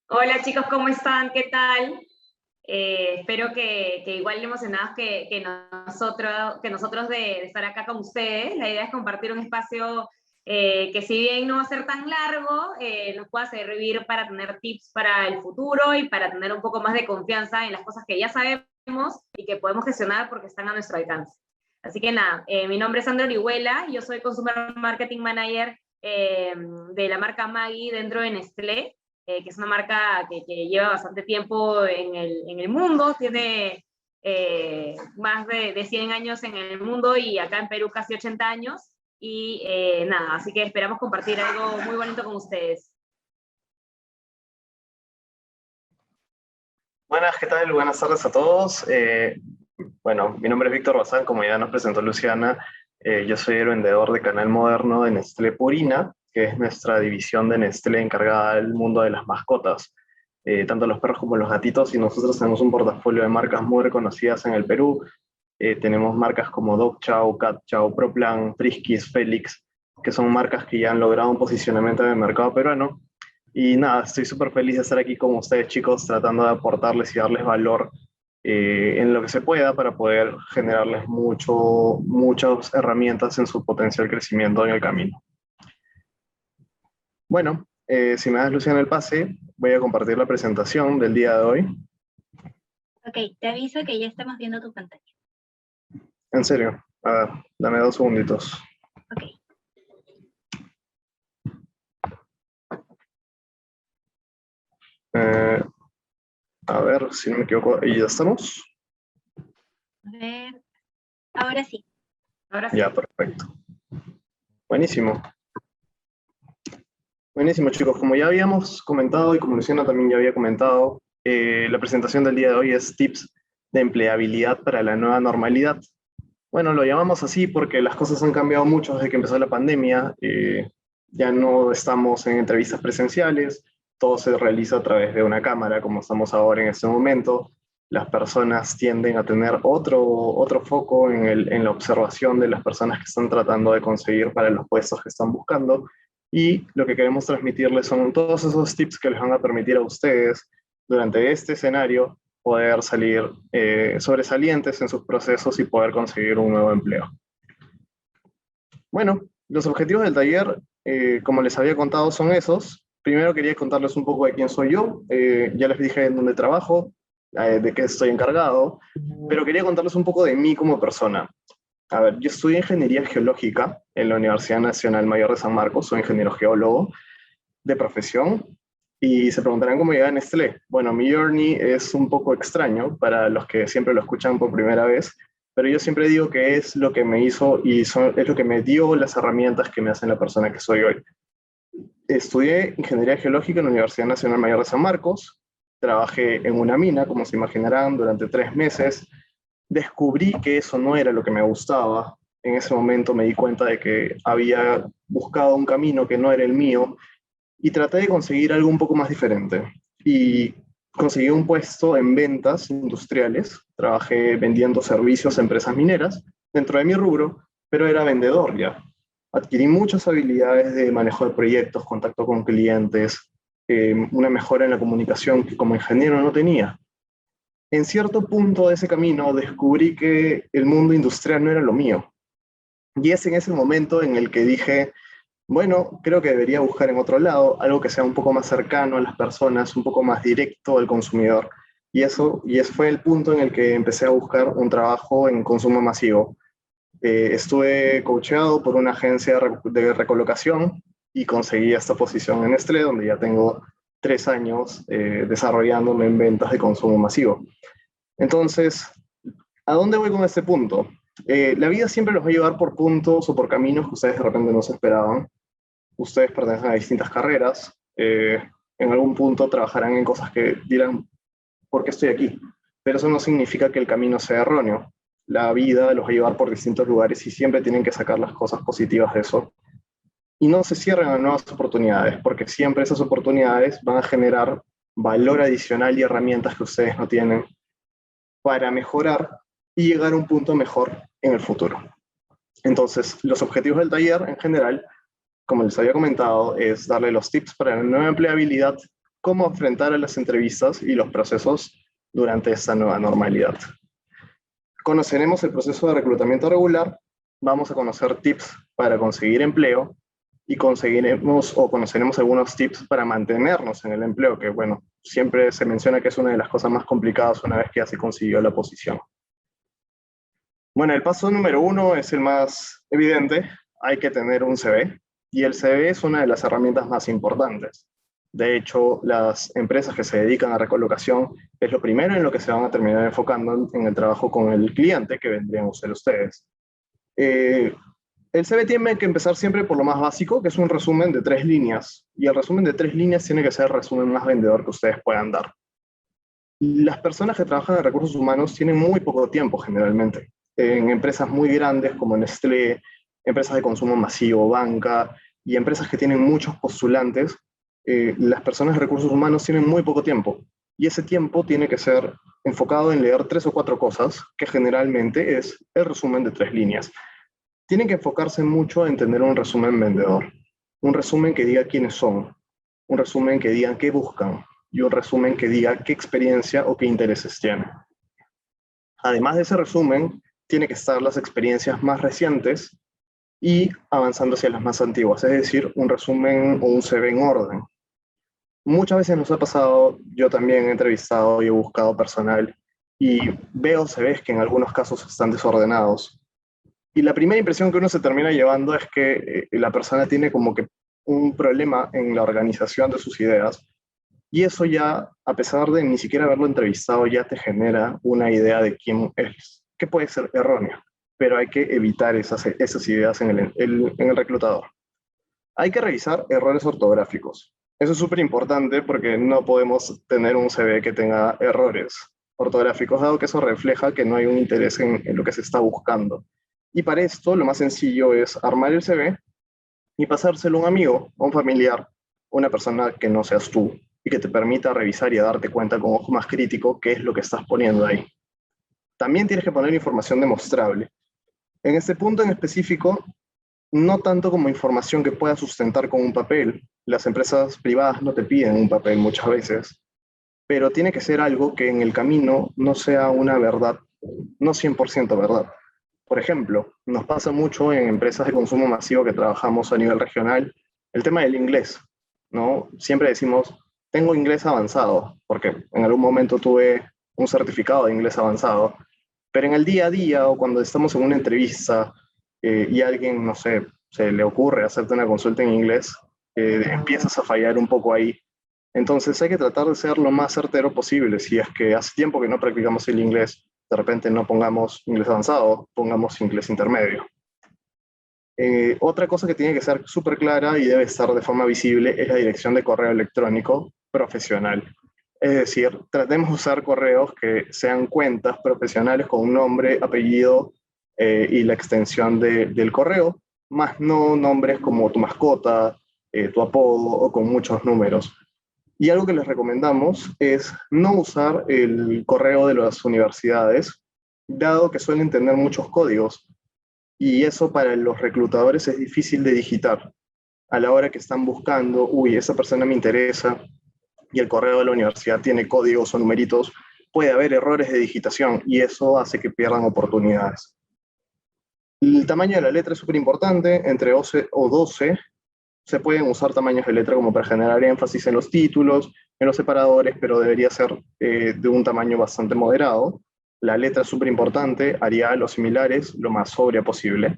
Hola chicos, ¿cómo están? ¿Qué tal? Espero que igual de emocionados que nosotros de estar acá con ustedes. La idea es compartir un espacio que si bien no va a ser tan largo, nos pueda servir para tener tips para el futuro y para tener un poco más de confianza en las cosas que ya sabemos y que podemos gestionar porque están a nuestro alcance. Así que nada, mi nombre es Sandra Orihuela, yo soy Consumer Marketing Manager de la marca Maggi dentro de Nestlé, que es una marca que lleva bastante tiempo en el mundo, tiene más de 100 años en el mundo y acá en Perú casi 80 años. Y nada, así que esperamos compartir algo muy bonito con ustedes. Buenas, ¿qué tal? Buenas tardes a todos. Bueno, mi nombre es Víctor Bazán, como ya nos presentó Luciana. Yo soy el vendedor de Canal Moderno de Nestlé Purina, que es nuestra división de Nestlé encargada del mundo de las mascotas, tanto los perros como los gatitos, y nosotros tenemos un portafolio de marcas muy reconocidas en el Perú. Tenemos marcas como Dog Chow, Cat Chow, Proplan, Friskies, Felix, que son marcas que ya han logrado un posicionamiento en el mercado peruano. Y nada, estoy súper feliz de estar aquí con ustedes, chicos, tratando de aportarles y darles valor en lo que se pueda para poder generarles muchas herramientas en su potencial crecimiento en el camino. Bueno, si me das, Luciana, el pase, voy a compartir la presentación del día de hoy. Ok, te aviso que ya estamos viendo tu pantalla. En serio, a ver, dame 2 segunditos. Ok. A ver, si no me equivoco, ¿y ya estamos? A ver, ahora sí. Ahora sí. Ya, perfecto. Buenísimo. Buenísimo, chicos. Como ya habíamos comentado y como Luciana también ya había comentado, la presentación del día de hoy es tips de empleabilidad para la nueva normalidad. Bueno, lo llamamos así porque las cosas han cambiado mucho desde que empezó la pandemia. Ya no estamos en entrevistas presenciales, todo se realiza a través de una cámara, como estamos ahora en este momento. Las personas tienden a tener otro foco en la observación de las personas que están tratando de conseguir para los puestos que están buscando. Y lo que queremos transmitirles son todos esos tips que les van a permitir a ustedes durante este escenario poder salir sobresalientes en sus procesos y poder conseguir un nuevo empleo. Bueno, los objetivos del taller, como les había contado, son esos. Primero quería contarles un poco de quién soy yo. Ya les dije en dónde trabajo, de qué estoy encargado, pero quería contarles un poco de mí como persona. A ver, yo estudié ingeniería geológica en la Universidad Nacional Mayor de San Marcos, soy ingeniero geólogo de profesión. Y se preguntarán cómo llegué a Nestlé. Bueno, mi journey es un poco extraño para los que siempre lo escuchan por primera vez, pero yo siempre digo que es lo que me hizo y es lo que me dio las herramientas que me hacen la persona que soy hoy. Estudié ingeniería geológica en la Universidad Nacional Mayor de San Marcos, trabajé en una mina, como se imaginarán, durante 3 meses. Descubrí que eso no era lo que me gustaba. En ese momento me di cuenta de que había buscado un camino que no era el mío y traté de conseguir algo un poco más diferente. Y conseguí un puesto en ventas industriales. Trabajé vendiendo servicios a empresas mineras dentro de mi rubro, pero era vendedor ya. Adquirí muchas habilidades de manejo de proyectos, contacto con clientes, una mejora en la comunicación que como ingeniero no tenía. En cierto punto de ese camino descubrí que el mundo industrial no era lo mío. Y es en ese momento en el que dije, bueno, creo que debería buscar en otro lado algo que sea un poco más cercano a las personas, un poco más directo al consumidor. Y ese fue el punto en el que empecé a buscar un trabajo en consumo masivo. Estuve coacheado por una agencia de recolocación y conseguí esta posición en Nestlé, donde ya tengo 3 años desarrollándome en ventas de consumo masivo. Entonces, ¿a dónde voy con este punto? La vida siempre los va a llevar por puntos o por caminos que ustedes de repente no se esperaban. Ustedes pertenecen a distintas carreras, en algún punto trabajarán en cosas que dirán, ¿por qué estoy aquí? Pero eso no significa que el camino sea erróneo. La vida los va a llevar por distintos lugares y siempre tienen que sacar las cosas positivas de eso. Y no se cierren a nuevas oportunidades, porque siempre esas oportunidades van a generar valor adicional y herramientas que ustedes no tienen para mejorar y llegar a un punto mejor en el futuro. Entonces, los objetivos del taller en general, como les había comentado, es darle los tips para la nueva empleabilidad cómo enfrentar a las entrevistas y los procesos durante esta nueva normalidad. Conoceremos el proceso de reclutamiento regular, vamos a conocer tips para conseguir empleo y conoceremos algunos tips para mantenernos en el empleo, que bueno, siempre se menciona que es una de las cosas más complicadas una vez que ya se consiguió la posición. Bueno, el paso número 1 es el más evidente, hay que tener un CV, y el CV es una de las herramientas más importantes. De hecho, las empresas que se dedican a recolocación es lo primero en lo que se van a terminar enfocando en el trabajo con el cliente, que vendrían a ser ustedes. El CV tiene que empezar siempre por lo más básico, que es un resumen de 3 líneas. Y el resumen de 3 líneas tiene que ser el resumen más vendedor que ustedes puedan dar. Las personas que trabajan en recursos humanos tienen muy poco tiempo generalmente. En empresas muy grandes como Nestlé, empresas de consumo masivo, banca, y empresas que tienen muchos postulantes, las personas de recursos humanos tienen muy poco tiempo. Y ese tiempo tiene que ser enfocado en leer 3 o 4 cosas, que generalmente es el resumen de 3 líneas. Tienen que enfocarse mucho en tener un resumen vendedor, un resumen que diga quiénes son, un resumen que diga qué buscan y un resumen que diga qué experiencia o qué intereses tienen. Además de ese resumen, tiene que estar las experiencias más recientes y avanzando hacia las más antiguas, es decir, un resumen o un CV en orden. Muchas veces nos ha pasado, yo también he entrevistado y he buscado personal y veo CVs que en algunos casos están desordenados. Y la primera impresión que uno se termina llevando es que la persona tiene como que un problema en la organización de sus ideas. Y eso ya, a pesar de ni siquiera haberlo entrevistado, ya te genera una idea de quién es, que puede ser errónea, pero hay que evitar esas ideas en el reclutador. Hay que revisar errores ortográficos. Eso es súper importante porque no podemos tener un CV que tenga errores ortográficos, dado que eso refleja que no hay un interés en lo que se está buscando. Y para esto, lo más sencillo es armar el CV y pasárselo a un amigo, a un familiar, una persona que no seas tú, y que te permita revisar y darte cuenta con ojo más crítico qué es lo que estás poniendo ahí. También tienes que poner información demostrable. En este punto en específico, no tanto como información que puedas sustentar con un papel. Las empresas privadas no te piden un papel muchas veces, pero tiene que ser algo que en el camino no sea una verdad, no 100% verdad. Por ejemplo, nos pasa mucho en empresas de consumo masivo que trabajamos a nivel regional, el tema del inglés, ¿no? Siempre decimos, tengo inglés avanzado, porque en algún momento tuve un certificado de inglés avanzado, pero en el día a día o cuando estamos en una entrevista y alguien, no sé, se le ocurre hacerte una consulta en inglés, empiezas a fallar un poco ahí. Entonces hay que tratar de ser lo más certero posible. Si es que hace tiempo que no practicamos el inglés, de repente no pongamos inglés avanzado, pongamos inglés intermedio. Otra cosa que tiene que ser súper clara y debe estar de forma visible es la dirección de correo electrónico profesional. Es decir, tratemos de usar correos que sean cuentas profesionales con un nombre, apellido y la extensión del correo, más no nombres como tu mascota, tu apodo o con muchos números. Y algo que les recomendamos es no usar el correo de las universidades, dado que suelen tener muchos códigos. Y eso para los reclutadores es difícil de digitar. A la hora que están buscando, uy, esa persona me interesa, y el correo de la universidad tiene códigos o numeritos, puede haber errores de digitación y eso hace que pierdan oportunidades. El tamaño de la letra es súper importante, entre 11 o 12 se pueden usar tamaños de letra como para generar énfasis en los títulos, en los separadores, pero debería ser de un tamaño bastante moderado. La letra es súper importante, Arial o similares, lo más sobria posible.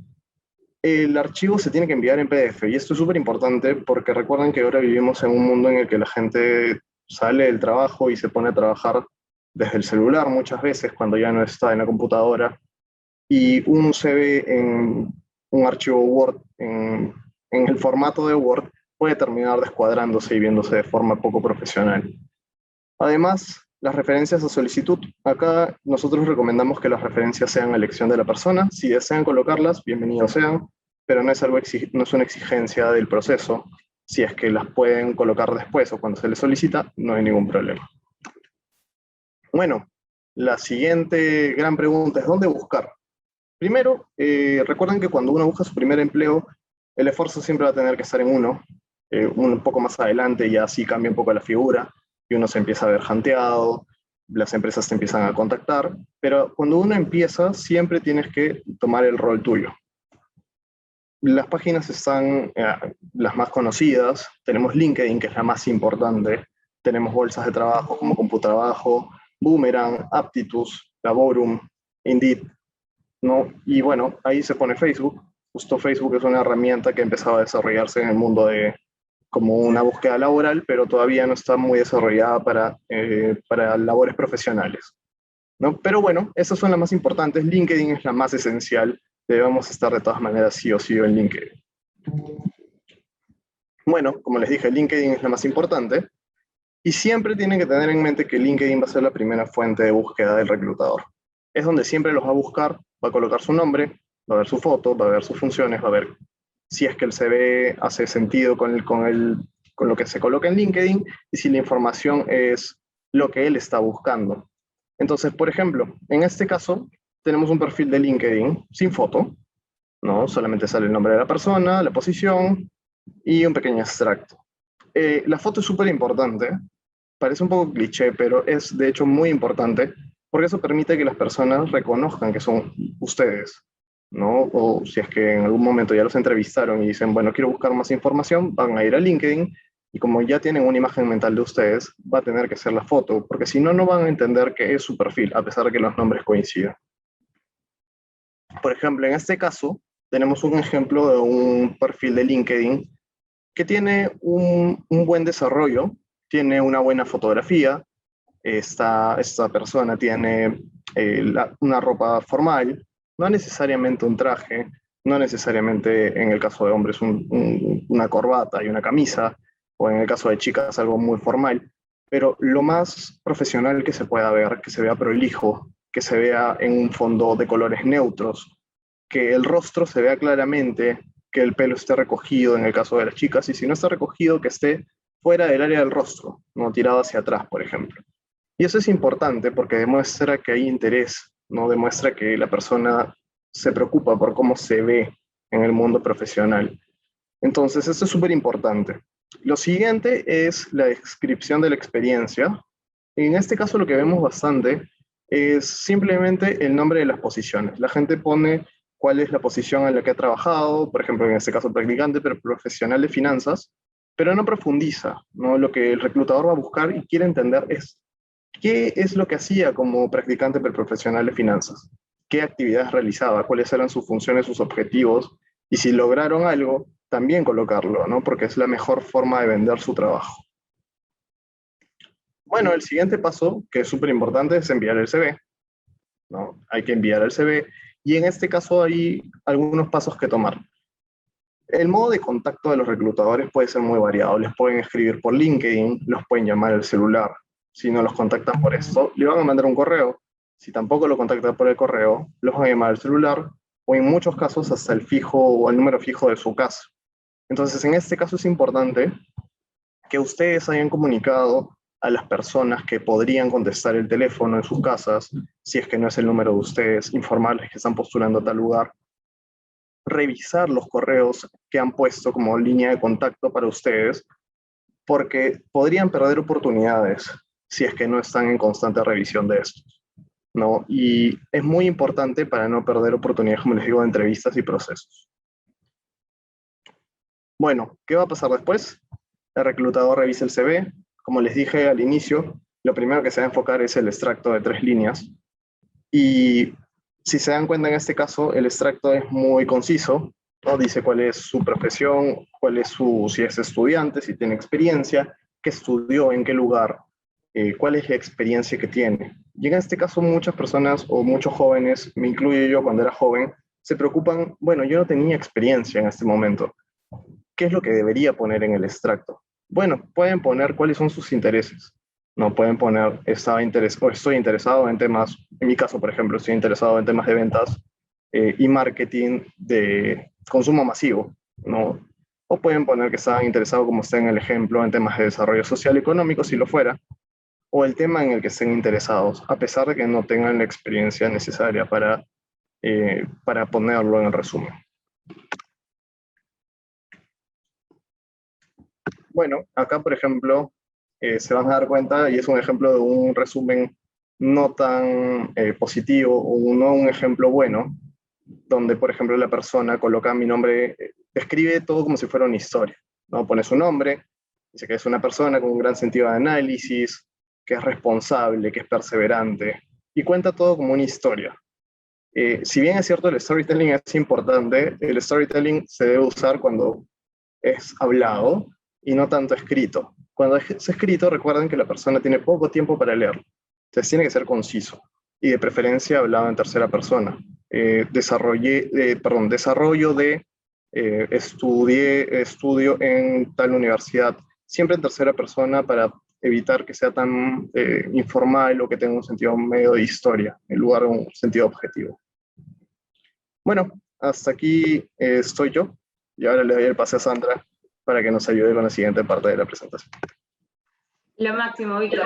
El archivo se tiene que enviar en PDF y esto es súper importante porque recuerden que ahora vivimos en un mundo en el que la gente sale del trabajo y se pone a trabajar desde el celular muchas veces cuando ya no está en la computadora y un CV en un archivo Word, en el formato de Word, puede terminar descuadrándose y viéndose de forma poco profesional. Además, las referencias a solicitud. Acá nosotros recomendamos que las referencias sean a elección de la persona. Si desean colocarlas, bienvenidos sean, pero no es una exigencia del proceso. Si es que las pueden colocar después o cuando se les solicita, no hay ningún problema. Bueno, la siguiente gran pregunta es ¿dónde buscar? Primero, recuerden que cuando uno busca su primer empleo, el esfuerzo siempre va a tener que estar en uno. Un poco más adelante ya sí cambia un poco la figura y uno se empieza a ver janteado, las empresas te empiezan a contactar, pero cuando uno empieza siempre tienes que tomar el rol tuyo. Las páginas están las más conocidas, tenemos LinkedIn, que es la más importante, tenemos bolsas de trabajo como Computrabajo, Boomerang, Aptitus, Laborum, Indeed, ¿no? Y bueno, ahí se pone Facebook. Justo Facebook es una herramienta que empezaba a desarrollarse en el mundo de como una búsqueda laboral, pero todavía no está muy desarrollada para labores profesionales, ¿no? Pero bueno, esas son las más importantes. LinkedIn es la más esencial. Debemos estar de todas maneras sí o sí en LinkedIn. Bueno, como les dije, LinkedIn es la más importante. Y siempre tienen que tener en mente que LinkedIn va a ser la primera fuente de búsqueda del reclutador. Es donde siempre los va a buscar, va a colocar su nombre, va a ver su foto, va a ver sus funciones, va a ver si es que el CV hace sentido con lo que se coloca en LinkedIn y si la información es lo que él está buscando. Entonces, por ejemplo, en este caso, tenemos un perfil de LinkedIn sin foto, ¿no? Solamente sale el nombre de la persona, la posición y un pequeño extracto. La foto es súper importante, parece un poco cliché, pero es de hecho muy importante porque eso permite que las personas reconozcan que son ustedes, ¿no? O si es que en algún momento ya los entrevistaron y dicen, bueno, quiero buscar más información, van a ir a LinkedIn y como ya tienen una imagen mental de ustedes, va a tener que ser la foto, porque si no, no van a entender qué es su perfil, a pesar de que los nombres coincidan. Por ejemplo, en este caso, tenemos un ejemplo de un perfil de LinkedIn que tiene un buen desarrollo, tiene una buena fotografía, esta persona tiene una ropa formal, no necesariamente un traje, no necesariamente en el caso de hombres una corbata y una camisa, o en el caso de chicas algo muy formal, pero lo más profesional que se pueda ver, que se vea prolijo, que se vea en un fondo de colores neutros, que el rostro se vea claramente, que el pelo esté recogido en el caso de las chicas, y si no está recogido, que esté fuera del área del rostro, no tirado hacia atrás, por ejemplo. Y eso es importante porque demuestra que hay interés, no demuestra que la persona se preocupa por cómo se ve en el mundo profesional. Entonces, esto es súper importante. Lo siguiente es la descripción de la experiencia. En este caso lo que vemos bastante es simplemente el nombre de las posiciones. La gente pone cuál es la posición en la que ha trabajado, por ejemplo, en este caso practicante, pero profesional de finanzas, pero no profundiza, ¿no? Lo que el reclutador va a buscar y quiere entender es qué es lo que hacía como practicante pero profesional de finanzas, qué actividades realizaba, cuáles eran sus funciones, sus objetivos, y si lograron algo, también colocarlo, ¿no? Porque es la mejor forma de vender su trabajo. Bueno, el siguiente paso, que es súper importante, es enviar el CV, ¿no? Hay que enviar el CV y en este caso hay algunos pasos que tomar. El modo de contacto de los reclutadores puede ser muy variado. Les pueden escribir por LinkedIn, los pueden llamar al celular. Si no los contactan por esto, le van a mandar un correo. Si tampoco lo contactan por el correo, los van a llamar al celular o en muchos casos hasta el fijo o el número fijo de su casa. Entonces, en este caso es importante que ustedes hayan comunicado a las personas que podrían contestar el teléfono en sus casas, si es que no es el número de ustedes, informarles que están postulando a tal lugar, revisar los correos que han puesto como línea de contacto para ustedes, porque podrían perder oportunidades si es que no están en constante revisión de estos, ¿no? Y es muy importante para no perder oportunidades, como les digo, de entrevistas y procesos. Bueno, ¿qué va a pasar después? El reclutador revisa el CV. Como les dije al inicio, lo primero que se va a enfocar es el extracto de 3 líneas. Y si se dan cuenta en este caso, el extracto es muy conciso, ¿no? Dice cuál es su profesión, si es estudiante, si tiene experiencia, qué estudió, en qué lugar, cuál es la experiencia que tiene. Y en este caso muchas personas o muchos jóvenes, me incluyo yo cuando era joven, se preocupan, bueno, yo no tenía experiencia en este momento. ¿Qué es lo que debería poner en el extracto? Bueno, pueden poner cuáles son sus intereses. No pueden poner, estoy interesado en temas, en mi caso, por ejemplo, estoy interesado en temas de ventas y marketing de consumo masivo, ¿no? O pueden poner que están interesados, como está en el ejemplo, en temas de desarrollo social y económico, si lo fuera, o el tema en el que estén interesados, a pesar de que no tengan la experiencia necesaria para ponerlo en el resumen. Bueno, acá, por ejemplo, se van a dar cuenta, y es un ejemplo de un resumen no tan positivo, o no un ejemplo bueno, donde, por ejemplo, la persona coloca mi nombre, describe todo como si fuera una historia, ¿no? Pone su nombre, dice que es una persona con un gran sentido de análisis, que es responsable, que es perseverante, y cuenta todo como una historia. Si bien es cierto, el storytelling es importante, el storytelling se debe usar cuando es hablado y no tanto escrito. Cuando es escrito, recuerden que la persona tiene poco tiempo para leerlo. Entonces tiene que ser conciso y de preferencia hablado en tercera persona. Desarrollo de estudio en tal universidad, siempre en tercera persona para evitar que sea tan informal o que tenga un sentido medio de historia, en lugar de un sentido objetivo. Bueno, hasta aquí estoy yo, y ahora le doy el pase a Sandra para que nos ayude con la siguiente parte de la presentación. Lo máximo, Víctor.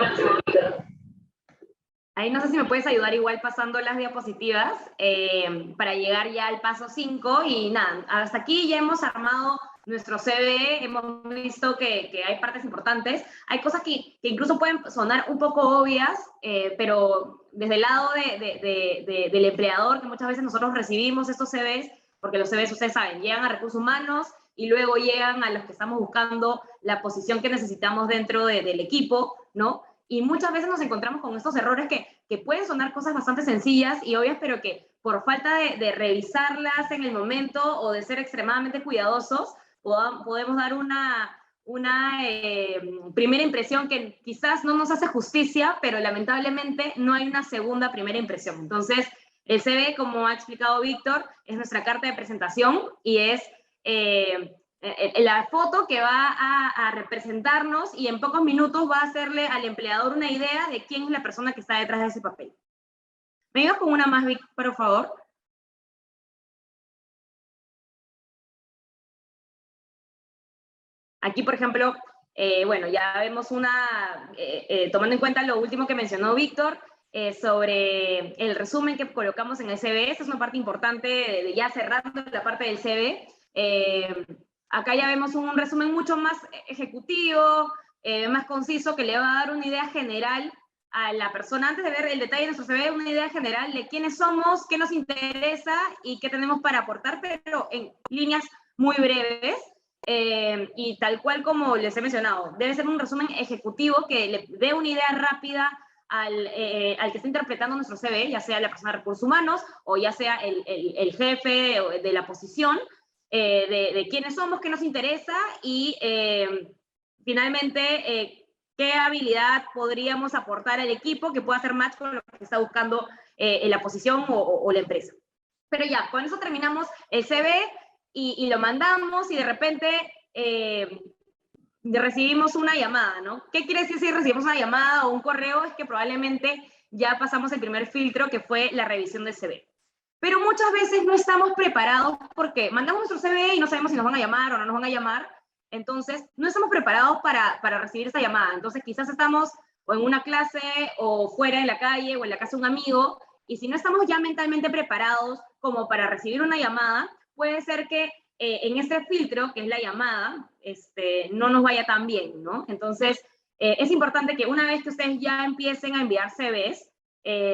Ahí no sé si me puedes ayudar igual pasando las diapositivas para llegar ya al paso 5 y nada, hasta aquí ya hemos armado nuestro CV, hemos visto que hay partes importantes, hay cosas que incluso pueden sonar un poco obvias, pero desde el lado del empleador, que muchas veces nosotros recibimos estos CVs, porque los CVs, ustedes saben, llegan a recursos humanos y luego llegan a los que estamos buscando la posición que necesitamos dentro del equipo, ¿no? Y muchas veces nos encontramos con estos errores que pueden sonar cosas bastante sencillas y obvias, pero que por falta de revisarlas en el momento o de ser extremadamente cuidadosos, podemos dar una primera impresión que quizás no nos hace justicia, pero lamentablemente no hay una segunda primera impresión. Entonces, el CV, como ha explicado Víctor, es nuestra carta de presentación y es la foto que va a representarnos y en pocos minutos va a hacerle al empleador una idea de quién es la persona que está detrás de ese papel. ¿Me ayudas con una más, Vic, por favor? Aquí, por ejemplo, bueno, ya vemos tomando en cuenta lo último que mencionó Víctor, sobre el resumen que colocamos en el CV. Esta es una parte importante de ya cerrando la parte del CV. Acá ya vemos un resumen mucho más ejecutivo, más conciso, que le va a dar una idea general a la persona, antes de ver el detalle de nuestro CV, una idea general de quiénes somos, qué nos interesa y qué tenemos para aportar, pero en líneas muy breves. Y tal cual como les he mencionado, debe ser un resumen ejecutivo que le dé una idea rápida al que está interpretando nuestro CV, ya sea la persona de recursos humanos o ya sea el jefe de la posición, de quiénes somos, qué nos interesa y finalmente qué habilidad podríamos aportar al equipo que pueda hacer match con lo que está buscando en la posición o la empresa. Pero ya, con eso terminamos el CV y lo mandamos y de repente recibimos una llamada, ¿no? ¿Qué quiere decir si recibimos una llamada o un correo? Es que probablemente ya pasamos el primer filtro, que fue la revisión del CV. Pero muchas veces no estamos preparados porque mandamos nuestro CV y no sabemos si nos van a llamar o no nos van a llamar. Entonces, no estamos preparados para recibir esa llamada. Entonces, quizás estamos o en una clase o fuera en la calle o en la casa de un amigo, y si no estamos ya mentalmente preparados como para recibir una llamada, puede ser que en este filtro, que es la llamada, no nos vaya tan bien, ¿no? Entonces, es importante que una vez que ustedes ya empiecen a enviar CVs,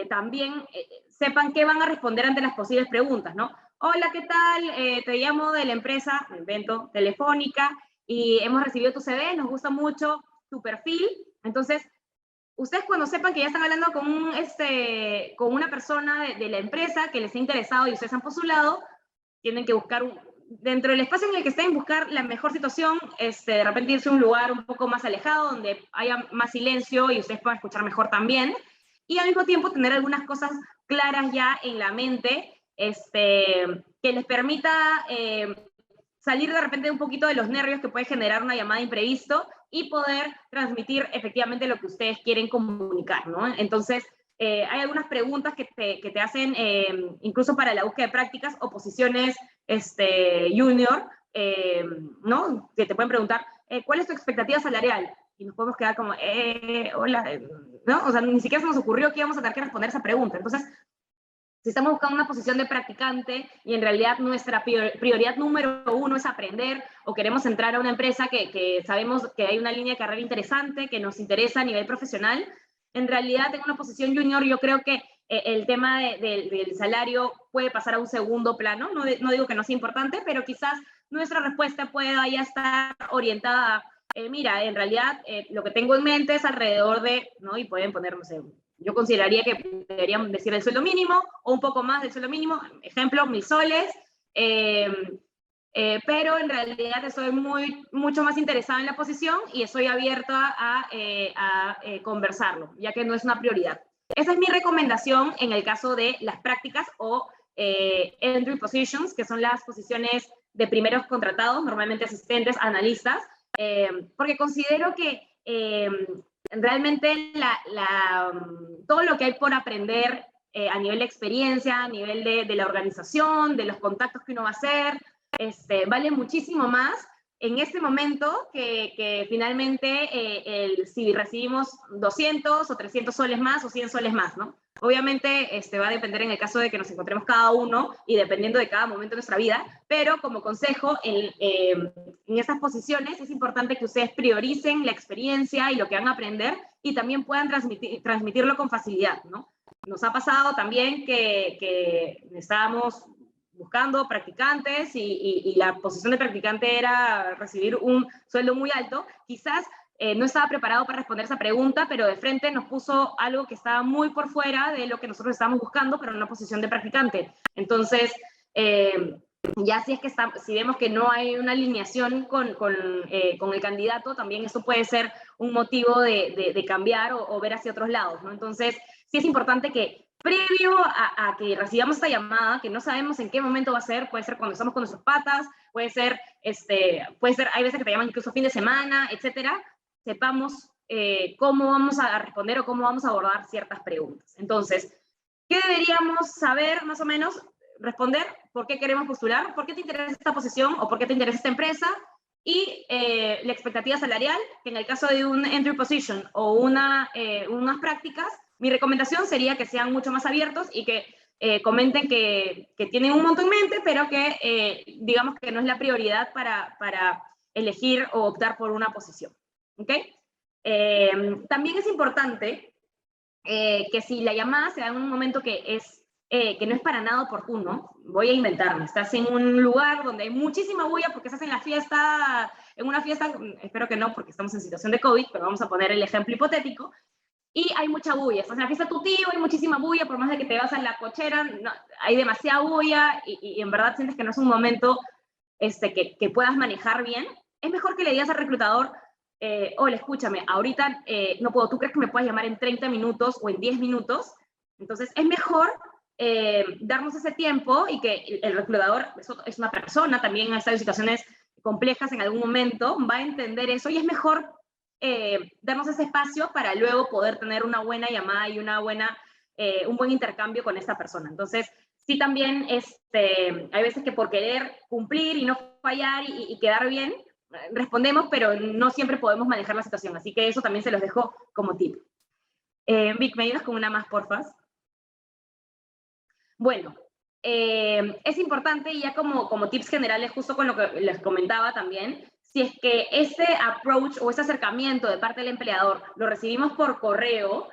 también sepan qué van a responder ante las posibles preguntas, ¿no? Hola, ¿qué tal? Te llamo de la empresa, me invento, Telefónica, y hemos recibido tu CV, nos gusta mucho tu perfil. Entonces, ustedes cuando sepan que ya están hablando con una persona de la empresa que les ha interesado y ustedes han postulado, tienen que buscar dentro del espacio en el que estén, buscar la mejor situación, de repente irse a un lugar un poco más alejado, donde haya más silencio y ustedes puedan escuchar mejor también, y al mismo tiempo tener algunas cosas claras ya en la mente, que les permita salir de repente un poquito de los nervios que puede generar una llamada imprevisto y poder transmitir efectivamente lo que ustedes quieren comunicar, ¿no? Entonces, hay algunas preguntas que te hacen, incluso para la búsqueda de prácticas o posiciones junior, ¿no? Que te pueden preguntar, ¿cuál es tu expectativa salarial? Y nos podemos quedar como, hola, ¿no? O sea, ni siquiera se nos ocurrió que íbamos a tener que responder esa pregunta. Entonces, Si estamos buscando una posición de practicante y en realidad nuestra prioridad número uno es aprender, o queremos entrar a una empresa que sabemos que hay una línea de carrera interesante, que nos interesa a nivel profesional, en realidad en una posición junior yo creo que el tema del salario puede pasar a un segundo plano. No digo que no sea importante, pero quizás nuestra respuesta pueda ya estar orientada a, mira, en realidad lo que tengo en mente es alrededor de, ¿no? Y pueden poner, no sé, yo consideraría que deberían decir el sueldo mínimo o un poco más del sueldo mínimo, ejemplo, 1.000 soles, pero en realidad estoy mucho más interesada en la posición y estoy abierta a conversarlo, ya que no es una prioridad. Esa es mi recomendación en el caso de las prácticas o entry positions, que son las posiciones de primeros contratados, normalmente asistentes, analistas, porque considero que realmente todo lo que hay por aprender a nivel de experiencia, a nivel de la organización, de los contactos que uno va a hacer, vale muchísimo más en este momento que finalmente si recibimos 200 o 300 soles más o 100 soles más, ¿no? Obviamente va a depender en el caso de que nos encontremos cada uno y dependiendo de cada momento de nuestra vida, pero como consejo, en esas posiciones es importante que ustedes prioricen la experiencia y lo que van a aprender y también puedan transmitirlo con facilidad, ¿no? Nos ha pasado también que estábamos buscando practicantes y la posición de practicante era recibir un sueldo muy alto. Quizás no estaba preparado para responder esa pregunta, pero de frente nos puso algo que estaba muy por fuera de lo que nosotros estábamos buscando, pero en una posición de practicante. Entonces, ya si es que si vemos que no hay una alineación con el candidato, también esto puede ser un motivo de cambiar o ver hacia otros lados, ¿no? Entonces, sí es importante que previo a que recibamos esta llamada, que no sabemos en qué momento va a ser, puede ser cuando estamos con nuestras patas, puede ser, hay veces que te llaman incluso fin de semana, etcétera, sepamos cómo vamos a responder o cómo vamos a abordar ciertas preguntas. Entonces, ¿qué deberíamos saber más o menos? Responder por qué queremos postular, por qué te interesa esta posición o por qué te interesa esta empresa, y la expectativa salarial, que en el caso de un entry position o unas prácticas, mi recomendación sería que sean mucho más abiertos y que comenten que tienen un monto en mente, pero que digamos que no es la prioridad para elegir o optar por una posición. ¿Ok? También es importante que si la llamada se da en un momento que no es para nada oportuno, voy a inventarme, estás en un lugar donde hay muchísima bulla porque estás en una fiesta, espero que no porque estamos en situación de COVID, pero vamos a poner el ejemplo hipotético, y hay mucha bulla, estás en la fiesta de tu tío, hay muchísima bulla, por más de que te vas a la cochera, no, hay demasiada bulla y en verdad sientes que no es un momento que puedas manejar bien, es mejor que le digas al reclutador, hola, escúchame, ahorita no puedo, ¿tú crees que me puedes llamar en 30 minutos o en 10 minutos? Entonces es mejor darnos ese tiempo y que el reclutador es una persona, también ha estado en situaciones complejas en algún momento, va a entender eso y es mejor darnos ese espacio para luego poder tener una buena llamada y un buen intercambio con esta persona. Entonces, sí también hay veces que por querer cumplir y no fallar y quedar bien, respondemos, pero no siempre podemos manejar la situación. Así que eso también se los dejo como tip. Vic, ¿me ayudas con una más, porfa? Bueno, es importante, y ya como tips generales, justo con lo que les comentaba también, si es que ese approach o ese acercamiento de parte del empleador lo recibimos por correo,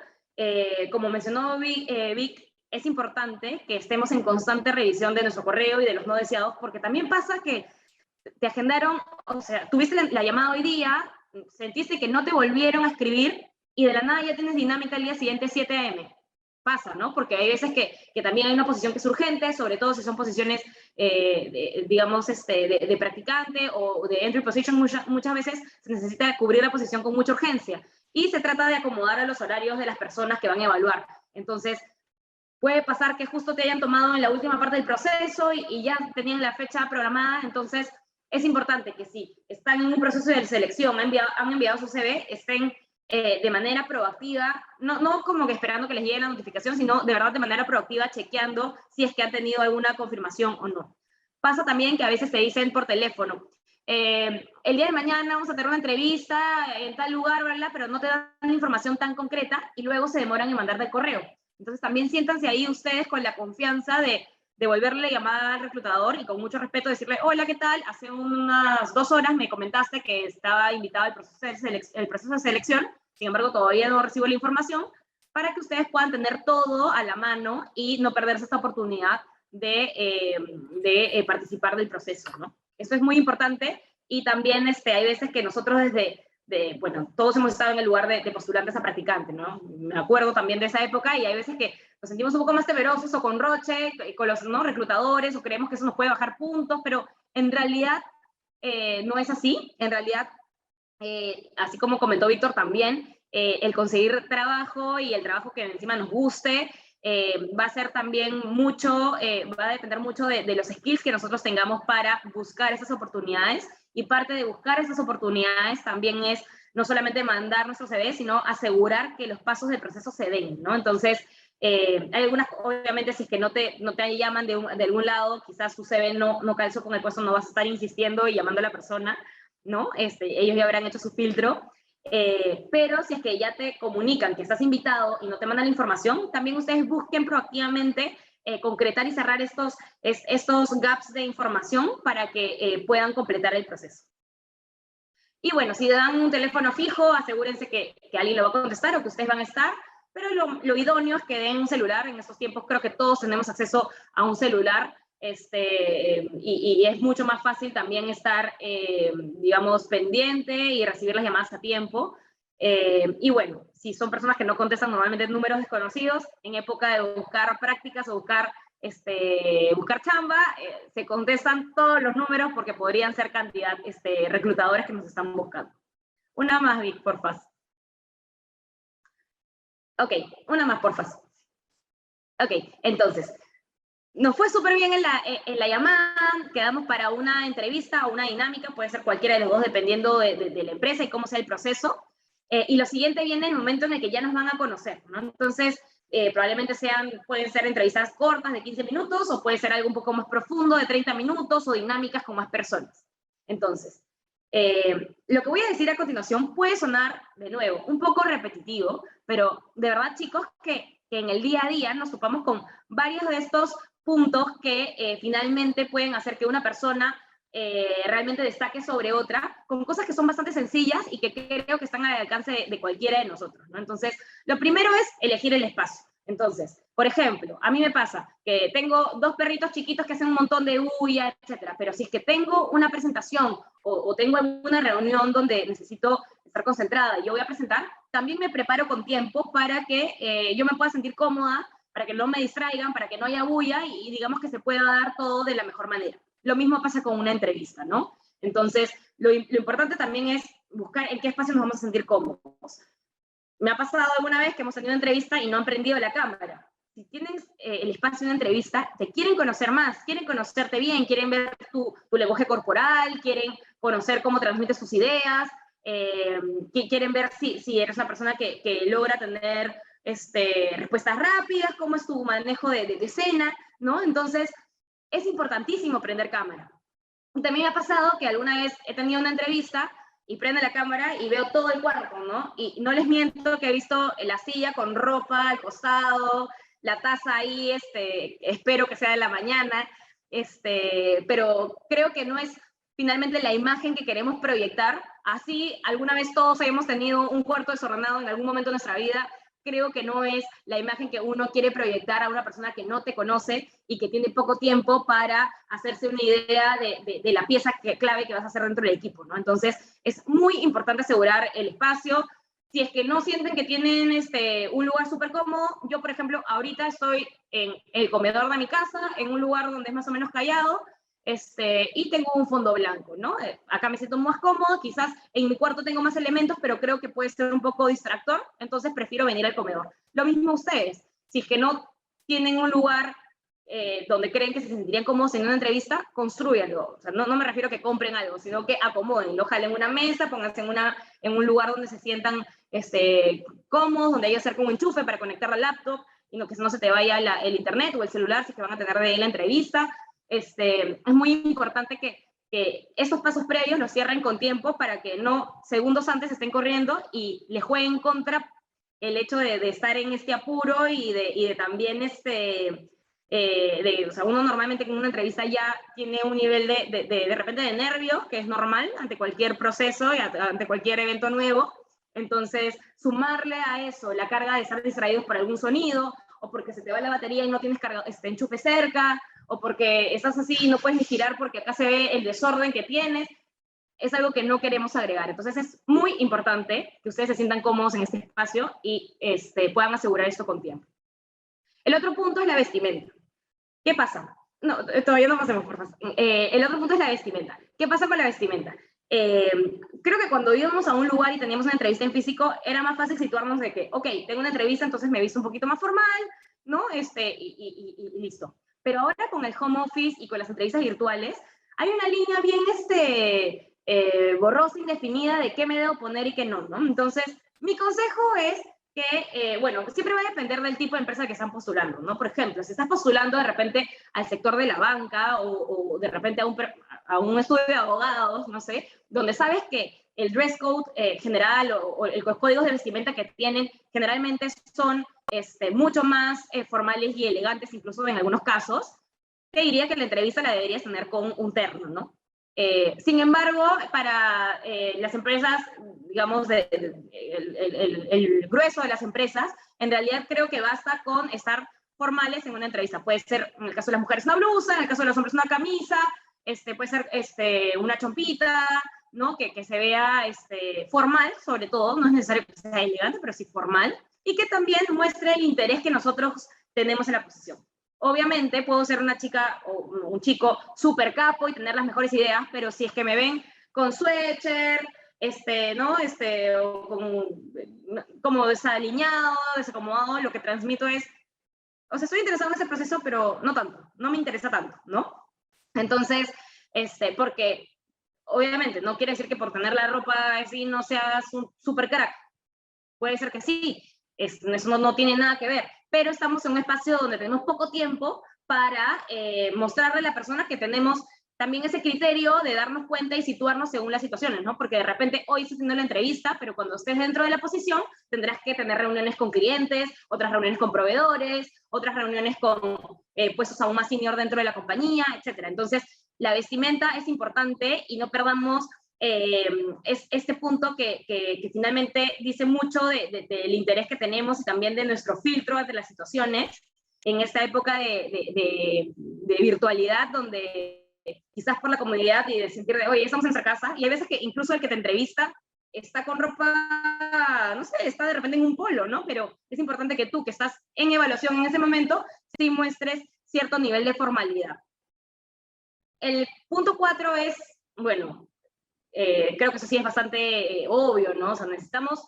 como mencionó Vic, es importante que estemos en constante revisión de nuestro correo y de los no deseados, porque también pasa que te agendaron, o sea, tuviste la llamada hoy día, sentiste que no te volvieron a escribir y de la nada ya tienes dinámica el día siguiente 7 a.m. Pasa, ¿no? Porque hay veces que también hay una posición que es urgente, sobre todo si son posiciones, digamos, de practicante o de entry position, muchas veces se necesita cubrir la posición con mucha urgencia. Y se trata de acomodar a los horarios de las personas que van a evaluar. Entonces, puede pasar que justo te hayan tomado en la última parte del proceso y ya tenían la fecha programada. Entonces, es importante que si están en un proceso de selección, han enviado su CV, estén de manera proactiva, no como que esperando que les llegue la notificación, sino de verdad de manera proactiva, chequeando si es que han tenido alguna confirmación o no. Pasa también que a veces te dicen por teléfono, el día de mañana vamos a tener una entrevista en tal lugar, ¿verdad? Pero no te dan una información tan concreta y luego se demoran en mandarte el correo. Entonces también siéntanse ahí ustedes con la confianza de devolverle la llamada al reclutador y con mucho respeto decirle, hola, ¿qué tal? Hace unas 2 horas me comentaste que estaba invitado al proceso de selección, sin embargo todavía no recibo la información, para que ustedes puedan tener todo a la mano y no perderse esta oportunidad de participar del proceso, ¿no? Eso es muy importante y también hay veces que nosotros bueno, todos hemos estado en el lugar de postulantes a practicantes, ¿no? Me acuerdo también de esa época y hay veces que nos sentimos un poco más temerosos o con Roche, con los, ¿no?, reclutadores, o creemos que eso nos puede bajar puntos, pero en realidad no es así. En realidad, así como comentó Víctor también, el conseguir trabajo y el trabajo que encima nos guste, va a ser también mucho, va a depender mucho de los skills que nosotros tengamos para buscar esas oportunidades, y parte de buscar esas oportunidades también es no solamente mandar nuestro CV, sino asegurar que los pasos del proceso se den, ¿no? Entonces, hay algunas, obviamente, si es que no te llaman de algún lado, quizás tu CV no calzó con el puesto, no vas a estar insistiendo y llamando a la persona, ¿no? Ellos ya habrán hecho su filtro. Pero si es que ya te comunican que estás invitado y no te mandan la información, también ustedes busquen proactivamente concretar y cerrar estos gaps de información para que puedan completar el proceso. Y bueno, si dan un teléfono fijo, asegúrense que alguien lo va a contestar o que ustedes van a estar, pero lo idóneo es que den un celular. En estos tiempos creo que todos tenemos acceso a un celular, y es mucho más fácil también estar, digamos, pendiente y recibir las llamadas a tiempo. Y bueno, si son personas que no contestan normalmente números desconocidos, en época de buscar prácticas o buscar chamba, se contestan todos los números porque podrían ser cantidad reclutadores que nos están buscando. Una más, Vic, porfa. Ok, una más, porfa. Ok, entonces, nos fue súper bien en la llamada, quedamos para una entrevista o una dinámica, puede ser cualquiera de los dos dependiendo de la empresa y cómo sea el proceso. Y lo siguiente viene el momento en el que ya nos van a conocer, ¿no? Entonces, probablemente pueden ser entrevistas cortas de 15 minutos o puede ser algo un poco más profundo de 30 minutos o dinámicas con más personas. Entonces, lo que voy a decir a continuación puede sonar, de nuevo, un poco repetitivo, pero de verdad, chicos, que en el día a día nos topamos con varios de estos puntos que finalmente pueden hacer que una persona realmente destaque sobre otra, con cosas que son bastante sencillas y que creo que están al alcance de cualquiera de nosotros, ¿no? Entonces, lo primero es elegir el espacio. Entonces, por ejemplo, a mí me pasa que tengo 2 perritos chiquitos que hacen un montón de bulla, etcétera, pero si es que tengo una presentación o tengo alguna reunión donde necesito estar concentrada y yo voy a presentar, también me preparo con tiempo para que yo me pueda sentir cómoda, para que no me distraigan, para que no haya bulla y digamos que se pueda dar todo de la mejor manera. Lo mismo pasa con una entrevista, ¿no? Entonces, lo importante también es buscar en qué espacio nos vamos a sentir cómodos. Me ha pasado alguna vez que hemos tenido una entrevista y no han prendido la cámara. Si tienes el espacio de una entrevista, te quieren conocer más, quieren conocerte bien, quieren ver tu lenguaje corporal, quieren conocer cómo transmites tus ideas, quieren ver si eres una persona que logra tener respuestas rápidas, cómo es tu manejo de escena, ¿no? Entonces, es importantísimo prender cámara. También me ha pasado que alguna vez he tenido una entrevista y prendo la cámara y veo todo el cuarto, ¿no? Y no les miento que he visto la silla con ropa al costado, la taza ahí, espero que sea de la mañana, pero creo que no es finalmente la imagen que queremos proyectar. Así, alguna vez todos hemos tenido un cuarto desordenado en algún momento de nuestra vida, creo que no es la imagen que uno quiere proyectar a una persona que no te conoce y que tiene poco tiempo para hacerse una idea de la pieza clave que vas a hacer dentro del equipo, ¿no? Entonces, es muy importante asegurar el espacio. Si es que no sienten que tienen un lugar súper cómodo, yo, por ejemplo, ahorita estoy en el comedor de mi casa, en un lugar donde es más o menos callado, y tengo un fondo blanco, ¿no? Acá me siento más cómodo, quizás en mi cuarto tengo más elementos, pero creo que puede ser un poco distractor, entonces prefiero venir al comedor. Lo mismo ustedes, si es que no tienen un lugar donde creen que se sentirían cómodos en una entrevista, construyanlo. O sea, no me refiero a que compren algo, sino que acomoden, lo jalen una mesa, pónganse en un lugar donde se sientan cómodos, donde haya cerca un enchufe para conectar la laptop, y no que no se te vaya el internet o el celular si es que van a tener de la entrevista. Es muy importante que esos pasos previos los cierren con tiempo para que no segundos antes estén corriendo y les jueguen en contra el hecho de estar en este apuro y de también o sea, uno normalmente en una entrevista ya tiene un nivel de repente de nervios, que es normal ante cualquier proceso y ante cualquier evento nuevo. Entonces, sumarle a eso la carga de estar distraídos por algún sonido, o porque se te va la batería y no tienes enchufe cerca, o porque estás así y no puedes ni girar porque acá se ve el desorden que tienes, es algo que no queremos agregar. Entonces es muy importante que ustedes se sientan cómodos en este espacio y puedan asegurar esto con tiempo. El otro punto es la vestimenta. ¿Qué pasa? No, todavía no pasemos, por favor. El otro punto es la vestimenta. ¿Qué pasa con la vestimenta? Creo que cuando íbamos a un lugar y teníamos una entrevista en físico, era más fácil situarnos de que, ok, tengo una entrevista, entonces me visto un poquito más formal, ¿no? Y listo. Pero ahora con el home office y con las entrevistas virtuales, hay una línea bien borrosa, indefinida de qué me debo poner y qué no, ¿no? Entonces, mi consejo es que, bueno, siempre va a depender del tipo de empresa que están postulando, ¿no? Por ejemplo, si estás postulando de repente al sector de la banca o de repente a un estudio de abogados, no sé, donde sabes que el dress code general o los códigos de vestimenta que tienen generalmente son mucho más formales y elegantes, incluso en algunos casos, te diría que la entrevista la deberías tener con un terno, ¿no? Sin embargo, para las empresas, digamos, el grueso de las empresas, en realidad creo que basta con estar formales en una entrevista. Puede ser, en el caso de las mujeres, una blusa, en el caso de los hombres, una camisa, puede ser una chompita, ¿no? Que se vea formal, sobre todo, no es necesario que sea elegante, pero sí formal, y que también muestre el interés que nosotros tenemos en la posición. Obviamente puedo ser una chica o un chico súper capo y tener las mejores ideas, pero si es que me ven con sweatshirt, ¿no? O como desaliñado, desacomodado, lo que transmito es, o sea, estoy interesado en ese proceso, pero no tanto, no me interesa tanto, ¿no? Entonces, porque obviamente no quiere decir que por tener la ropa así no seas un súper crack. Puede ser que sí, eso no tiene nada que ver, pero estamos en un espacio donde tenemos poco tiempo para mostrarle a la persona que tenemos también ese criterio de darnos cuenta y situarnos según las situaciones, ¿no? Porque de repente hoy estás haciendo la entrevista, pero cuando estés dentro de la posición tendrás que tener reuniones con clientes, otras reuniones con proveedores, otras reuniones con puestos aún más senior dentro de la compañía, etcétera. Entonces, la vestimenta es importante y no perdamos es este punto que finalmente dice mucho del interés que tenemos y también de nuestro filtro ante las situaciones en esta época de virtualidad donde quizás por la comodidad y de sentir de, oye, estamos en nuestra casa, y hay veces que incluso el que te entrevista está con ropa, no sé, está de repente en un polo, ¿no? Pero es importante que tú, que estás en evaluación en ese momento, sí muestres cierto nivel de formalidad. El punto 4 es, bueno, creo que eso sí es bastante obvio, ¿no? O sea, necesitamos,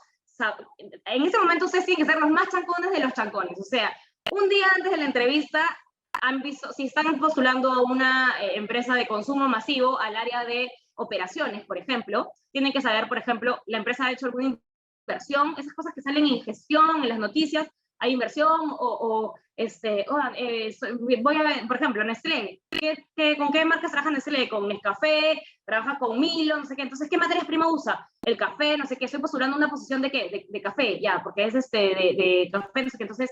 en ese momento ustedes tienen que ser los más chancones de los chancones, o sea, un día antes de la entrevista, han visto, si están postulando a una empresa de consumo masivo al área de operaciones, por ejemplo, tienen que saber, por ejemplo, la empresa ha hecho alguna inversión, esas cosas que salen en gestión, en las noticias, hay inversión voy a ver, por ejemplo, Nestlé, ¿con qué marcas trabaja Nestlé? Con Nescafé, trabaja con Milo, no sé qué, entonces, ¿qué materias primas usa? El café, no sé qué, estoy postulando una posición de qué, de café, ya, porque es de café, no sé qué, entonces,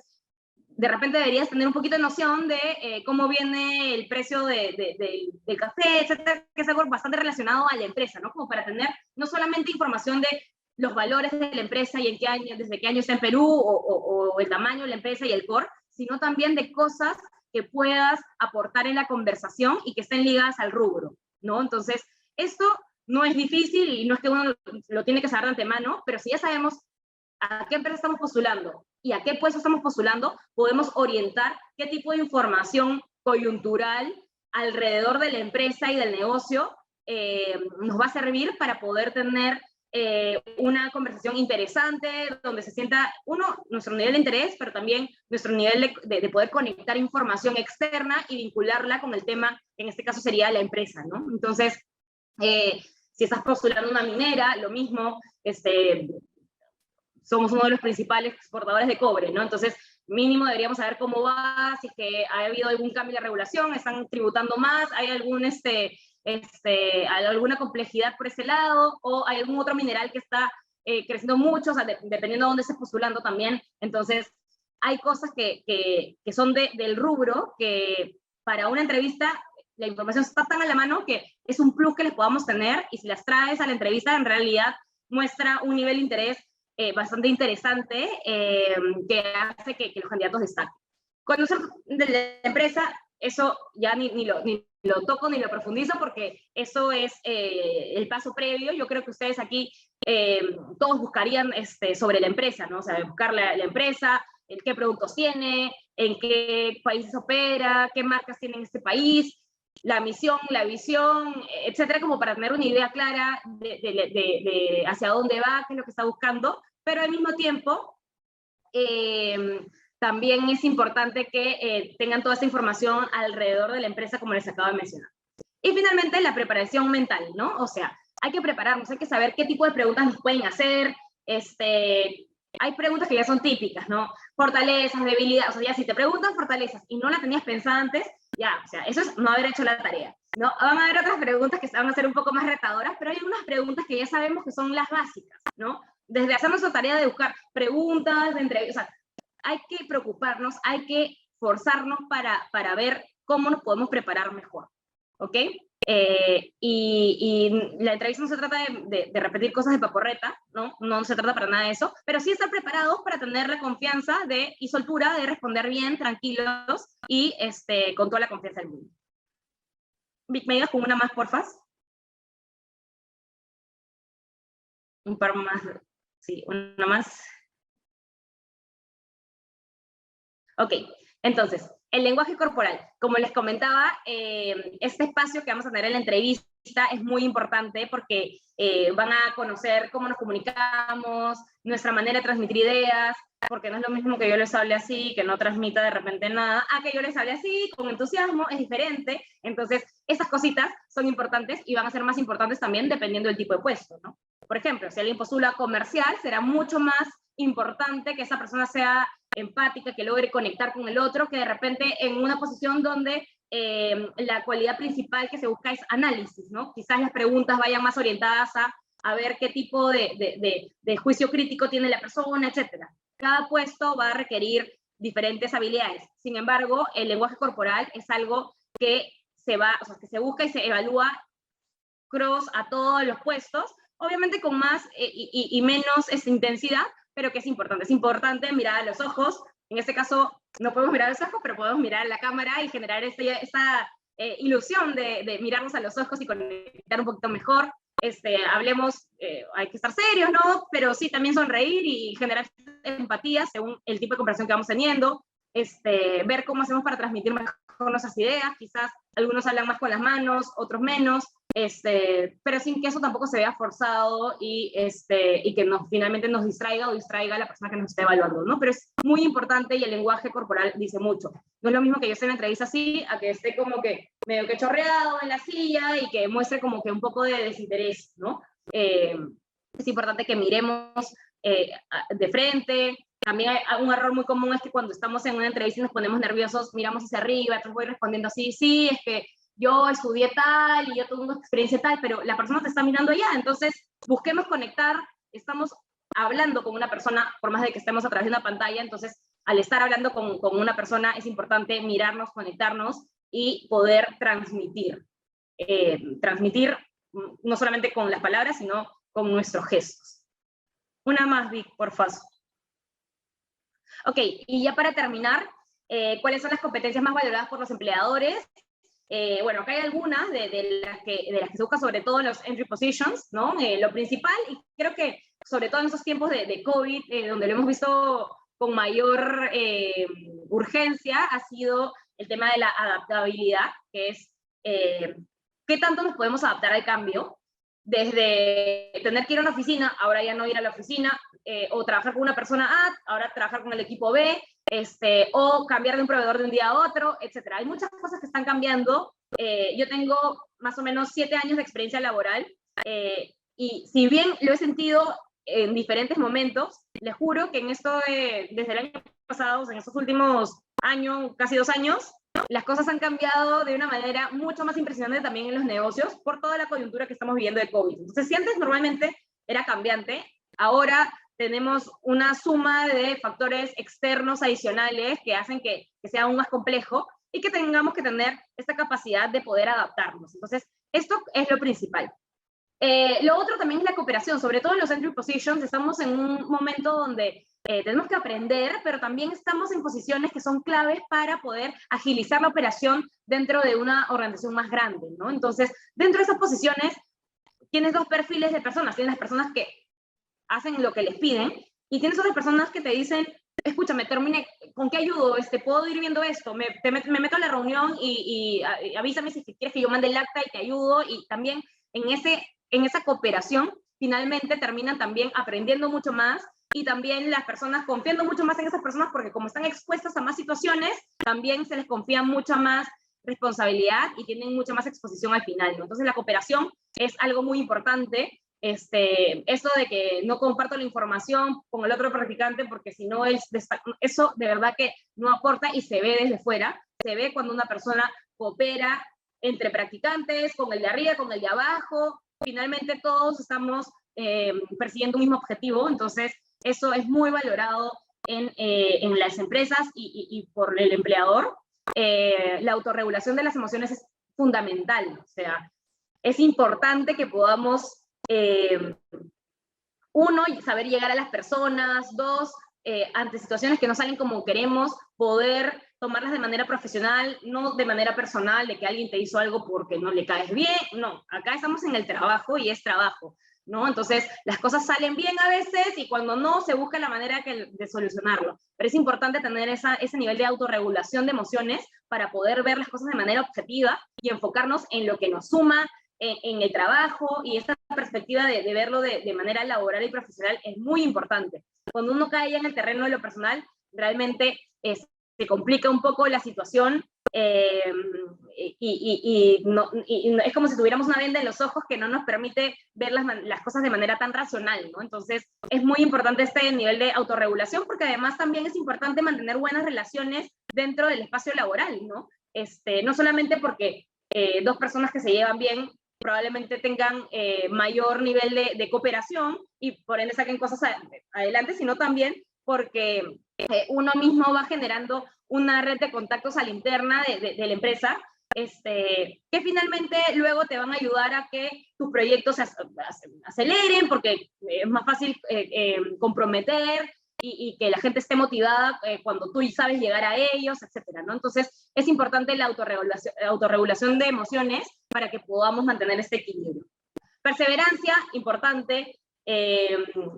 de repente deberías tener un poquito de noción de cómo viene el precio del café, etcétera, que es algo bastante relacionado a la empresa, ¿no? Como para tener no solamente información de los valores de la empresa y en qué año, desde qué año está en Perú, o el tamaño de la empresa y el core, sino también de cosas que puedas aportar en la conversación y que estén ligadas al rubro, ¿no? Entonces, esto no es difícil y no es que uno lo tiene que saber de antemano, pero si ya sabemos a qué empresa estamos postulando y a qué puesto estamos postulando, podemos orientar qué tipo de información coyuntural alrededor de la empresa y del negocio nos va a servir para poder tener una conversación interesante, donde se sienta, nuestro nivel de interés, pero también nuestro nivel de poder conectar información externa y vincularla con el tema, en este caso sería la empresa, ¿no? Entonces, si estás postulando una minera, lo mismo, somos uno de los principales exportadores de cobre, ¿no? Entonces, mínimo deberíamos saber cómo va, si es que ha habido algún cambio de regulación, están tributando más, hay alguna complejidad por ese lado, o hay algún otro mineral que está creciendo mucho, o sea, dependiendo de dónde estés postulando también. Entonces, hay cosas que son del rubro que para una entrevista la información está tan a la mano que es un plus que les podamos tener, y si las traes a la entrevista, en realidad muestra un nivel de interés bastante interesante que hace que los candidatos destaquen. Conocer de la empresa, eso ya ni lo toco ni lo profundizo, porque eso es el paso previo. Yo creo que ustedes aquí todos buscarían sobre la empresa, ¿no? O sea, buscar la empresa, qué productos tiene, en qué países opera, qué marcas tiene en este país, la misión, la visión, etcétera, como para tener una idea clara de hacia dónde va, qué es lo que está buscando, pero al mismo tiempo también es importante que tengan toda esta información alrededor de la empresa, como les acabo de mencionar. Y finalmente, la preparación mental, ¿no? O sea, hay que prepararnos, hay que saber qué tipo de preguntas nos pueden hacer. Hay preguntas que ya son típicas, ¿no? Fortalezas, debilidades, o sea, ya si te preguntan fortalezas y no la tenías pensada antes, ya, o sea, eso es no haber hecho la tarea, ¿no? Van a haber otras preguntas que van a ser un poco más retadoras, pero hay unas preguntas que ya sabemos que son las básicas, ¿no? Desde hacer nuestra tarea de buscar preguntas, de entrevistas, o sea, hay que preocuparnos, hay que forzarnos para ver cómo nos podemos preparar mejor, ¿ok? Y la entrevista no se trata de repetir cosas de paporreta, ¿no? No se trata para nada de eso, pero sí estar preparados para tener la confianza y soltura de responder bien, tranquilos y con toda la confianza del mundo. Vic, ¿me ayudas con una más, porfa? Un par más, sí, una más. Ok, entonces, el lenguaje corporal. Como les comentaba, este espacio que vamos a tener en la entrevista es muy importante porque van a conocer cómo nos comunicamos, nuestra manera de transmitir ideas, porque no es lo mismo que yo les hable así, que no transmita de repente nada, a que yo les hable así, con entusiasmo, es diferente. Entonces, esas cositas son importantes y van a ser más importantes también dependiendo del tipo de puesto, ¿no? Por ejemplo, si alguien postula comercial, será mucho más importante que esa persona sea empática, que logre conectar con el otro, que de repente en una posición donde la cualidad principal que se busca es análisis, ¿no? Quizás las preguntas vayan más orientadas a ver qué tipo de juicio crítico tiene la persona, etc. Cada puesto va a requerir diferentes habilidades. Sin embargo, el lenguaje corporal es algo que que se busca y se evalúa cross a todos los puestos, obviamente con más y menos intensidad, pero que es importante. Es importante mirar a los ojos. En este caso, no podemos mirar a los ojos, pero podemos mirar a la cámara y generar esa ilusión de mirarnos a los ojos y conectar un poquito mejor. Hablemos, hay que estar serios, ¿no? Pero sí, también sonreír y generar empatía según el tipo de conversación que vamos teniendo. Ver cómo hacemos para transmitir mejor nuestras ideas. Quizás algunos hablan más con las manos, otros menos. Pero sin que eso tampoco se vea forzado y que finalmente nos distraiga o distraiga a la persona que nos esté evaluando, ¿no? Pero es muy importante y el lenguaje corporal dice mucho. No es lo mismo que yo esté en la entrevista así, a que esté como que medio que chorreado en la silla y que muestre como que un poco de desinterés, ¿no? Es importante que miremos de frente. También hay un error muy común es que cuando estamos en una entrevista y nos ponemos nerviosos, miramos hacia arriba, entonces voy respondiendo así, sí, es que yo estudié tal y yo tuve una experiencia tal, pero la persona te está mirando allá, entonces busquemos conectar, estamos hablando con una persona, por más de que estemos a través de una pantalla, entonces al estar hablando con una persona es importante mirarnos, conectarnos y poder transmitir. Transmitir no solamente con las palabras, sino con nuestros gestos. Una más, Vic, por favor. Ok, y ya para terminar, ¿cuáles son las competencias más valoradas por los empleadores? Bueno, acá hay algunas de las que se busca sobre todo en los entry positions, ¿no? Lo principal, y creo que sobre todo en esos tiempos de COVID, donde lo hemos visto con mayor urgencia, ha sido el tema de la adaptabilidad, que es qué tanto nos podemos adaptar al cambio, desde tener que ir a una oficina, ahora ya no ir a la oficina, o trabajar con una persona A, ahora trabajar con el equipo B, o cambiar de un proveedor de un día a otro, etc. Hay muchas cosas que están cambiando. Yo tengo más o menos 7 años de experiencia laboral, y si bien lo he sentido en diferentes momentos, les juro que desde el año pasado, en estos últimos años, casi 2 años, las cosas han cambiado de una manera mucho más impresionante también en los negocios por toda la coyuntura que estamos viviendo de COVID. Entonces, si antes normalmente era cambiante, Ahora tenemos una suma de factores externos adicionales que hacen que sea aún más complejo y que tengamos que tener esta capacidad de poder adaptarnos. Entonces, esto es lo principal. Lo otro también es la cooperación, sobre todo en los entry positions. Estamos en un momento donde tenemos que aprender, pero también estamos en posiciones que son claves para poder agilizar la operación dentro de una organización más grande, ¿no? Entonces, dentro de esas posiciones, tienes dos perfiles de personas. Tienes las personas que hacen lo que les piden, y tienes otras personas que te dicen, escúchame, termine, ¿con qué ayudo? ¿Puedo ir viendo esto? Me meto a la reunión y avísame si quieres que yo mande el acta y te ayudo, y también en esa cooperación finalmente terminan también aprendiendo mucho más, y también las personas confiando mucho más en esas personas, porque como están expuestas a más situaciones, también se les confía mucha más responsabilidad y tienen mucha más exposición al final, ¿no? Entonces la cooperación es algo muy importante. Eso de que no comparto la información con el otro practicante, porque si no, eso de verdad que no aporta, y se ve desde fuera. Se ve cuando una persona coopera entre practicantes, con el de arriba, con el de abajo. Finalmente todos estamos persiguiendo un mismo objetivo, entonces eso es muy valorado en las empresas y por el empleador. La autorregulación de las emociones es fundamental, o sea, es importante que podamos, uno, saber llegar a las personas; dos, ante situaciones que no salen como queremos, poder tomarlas de manera profesional, no de manera personal, de que alguien te hizo algo porque no le caes bien. No, acá estamos en el trabajo y es trabajo, ¿no? Entonces, las cosas salen bien a veces, y cuando no, se busca la manera de solucionarlo. Pero es importante tener ese nivel de autorregulación de emociones para poder ver las cosas de manera objetiva y enfocarnos en lo que nos suma en el trabajo, y esta perspectiva de verlo de manera laboral y profesional es muy importante. Cuando uno cae ya en el terreno de lo personal, realmente se complica un poco la situación, y es como si tuviéramos una venda en los ojos que no nos permite ver las cosas de manera tan racional, ¿no? Entonces, es muy importante este nivel de autorregulación, porque además también es importante mantener buenas relaciones dentro del espacio laboral, ¿no? No solamente porque dos personas que se llevan bien probablemente tengan mayor nivel de cooperación y por ende saquen cosas adelante, sino también porque uno mismo va generando una red de contactos a la interna de la empresa, que finalmente luego te van a ayudar a que tus proyectos se aceleren, porque es más fácil comprometer y que la gente esté motivada cuando tú sabes llegar a ellos, etcétera, ¿no? Entonces, es importante la autorregulación de emociones para que podamos mantener este equilibrio. Perseverancia, importante.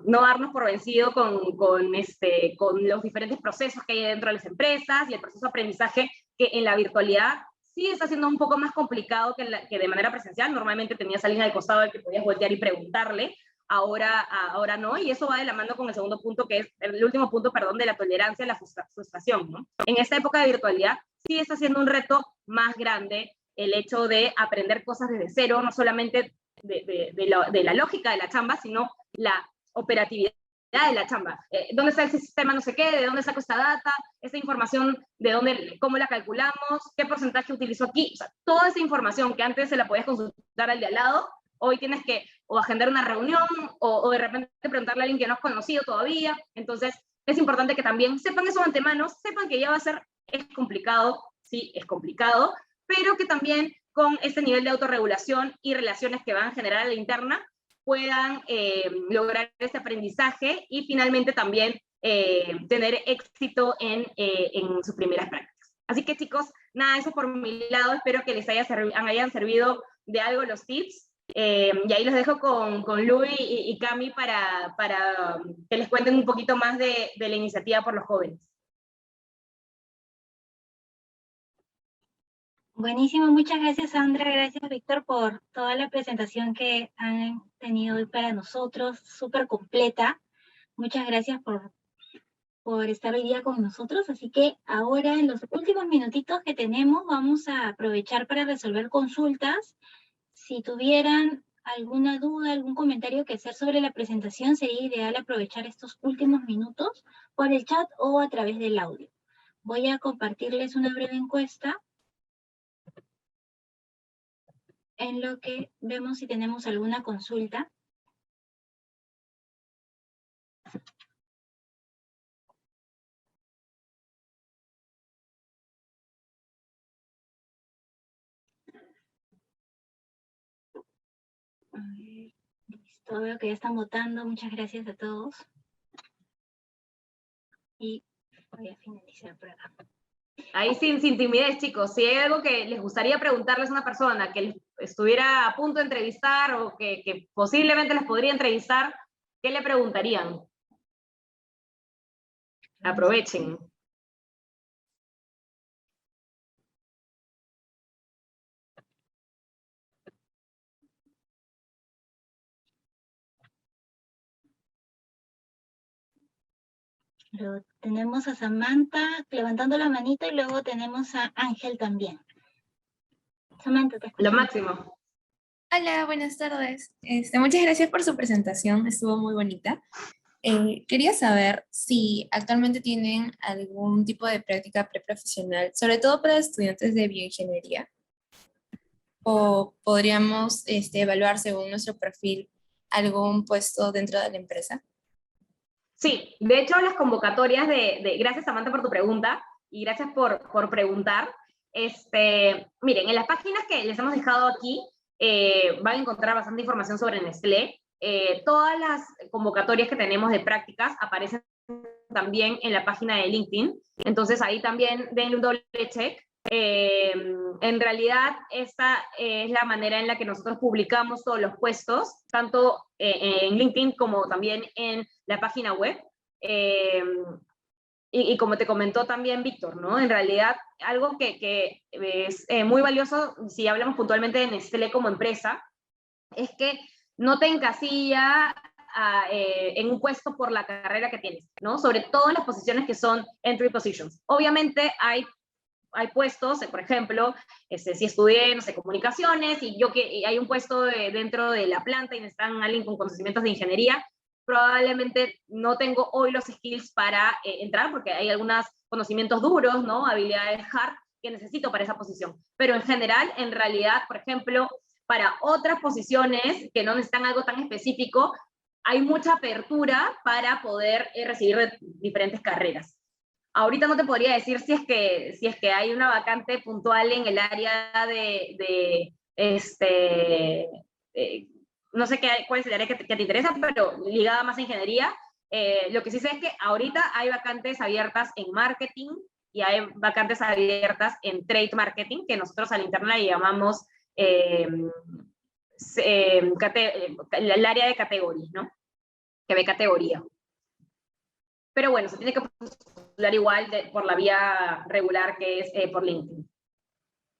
No darnos por vencido con los diferentes procesos que hay dentro de las empresas, y el proceso de aprendizaje, que en la virtualidad sí está siendo un poco más complicado que de manera presencial. Normalmente tenías a alguien al costado al que podías voltear y preguntarle. Ahora no, y eso va de la mano con el segundo punto, que es el último punto, perdón, de la tolerancia a la frustración, ¿no? En esta época de virtualidad sí está siendo un reto más grande el hecho de aprender cosas desde cero, no solamente de la lógica de la chamba, sino la operatividad de la chamba. ¿Dónde está el sistema no sé qué? ¿De dónde saco esta data? ¿Esta información de dónde, cómo la calculamos? ¿Qué porcentaje utilizo aquí? O sea, toda esa información que antes se la podías consultar al de al lado, hoy tienes que o agendar una reunión o de repente preguntarle a alguien que no has conocido todavía. Entonces, es importante que también sepan eso de antemano, sepan que ya va a ser, es complicado, sí, es complicado, pero que también con este nivel de autorregulación y relaciones que van a generar a la interna, puedan lograr este aprendizaje y finalmente también tener éxito en sus primeras prácticas. Así que, chicos, nada, eso por mi lado. Espero que les hayan servido de algo los tips. Y ahí los dejo con Luis y Cami para que les cuenten un poquito más de la iniciativa por los jóvenes. Buenísimo, muchas gracias Sandra, gracias Víctor por toda la presentación que han tenido hoy para nosotros, súper completa. Muchas gracias por estar hoy día con nosotros, así que ahora en los últimos minutitos que tenemos vamos a aprovechar para resolver consultas. Si tuvieran alguna duda, algún comentario que hacer sobre la presentación, sería ideal aprovechar estos últimos minutos por el chat o a través del audio. Voy a compartirles una breve encuesta en lo que vemos si tenemos alguna consulta. Listo, veo que ya están votando. Muchas gracias a todos. Y voy a finalizar por acá. Ahí sin timidez, chicos, si hay algo que les gustaría preguntarles a una persona que estuviera a punto de entrevistar o que posiblemente les podría entrevistar, ¿qué le preguntarían? Aprovechen. Luego tenemos a Samantha levantando la manita y luego tenemos a Ángel también. Samantha, te Lo escuchamos. máximo. Hola, buenas tardes. Muchas gracias por su presentación, estuvo muy bonita. Quería saber si actualmente tienen algún tipo de práctica preprofesional, sobre todo para estudiantes de bioingeniería, o podríamos evaluar según nuestro perfil algún puesto dentro de la empresa. Sí, de hecho las convocatorias gracias Samantha por tu pregunta y gracias por preguntar. Miren, en las páginas que les hemos dejado aquí van a encontrar bastante información sobre Nestlé. Todas las convocatorias que tenemos de prácticas aparecen también en la página de LinkedIn, entonces ahí también denle un doble check. En realidad esta es la manera en la que nosotros publicamos todos los puestos, tanto en LinkedIn como también en la página web. Y como te comentó también Víctor, ¿no? En realidad, algo que es muy valioso, si hablamos puntualmente de Nestlé como empresa, es que no te encasilla en un puesto por la carrera que tienes, ¿no? Sobre todo en las posiciones que son entry positions. Obviamente hay puestos, por ejemplo, si estudié, no sé, comunicaciones y hay un puesto dentro de la planta y necesitan a alguien con conocimientos de ingeniería, probablemente no tengo hoy los skills para entrar porque hay algunos conocimientos duros, ¿no? Habilidades hard que necesito para esa posición. Pero en general, en realidad, por ejemplo, para otras posiciones que no necesitan algo tan específico, hay mucha apertura para poder recibir diferentes carreras. Ahorita no te podría decir si es que hay una vacante puntual en el área no sé cuál es el área que te interesa, pero ligada más a ingeniería. Lo que sí sé es que ahorita hay vacantes abiertas en marketing y hay vacantes abiertas en trade marketing, que nosotros a la interna le llamamos el área de categorías, ¿no? Que ve categoría. Pero bueno, se tiene que postular igual por la vía regular que es por LinkedIn.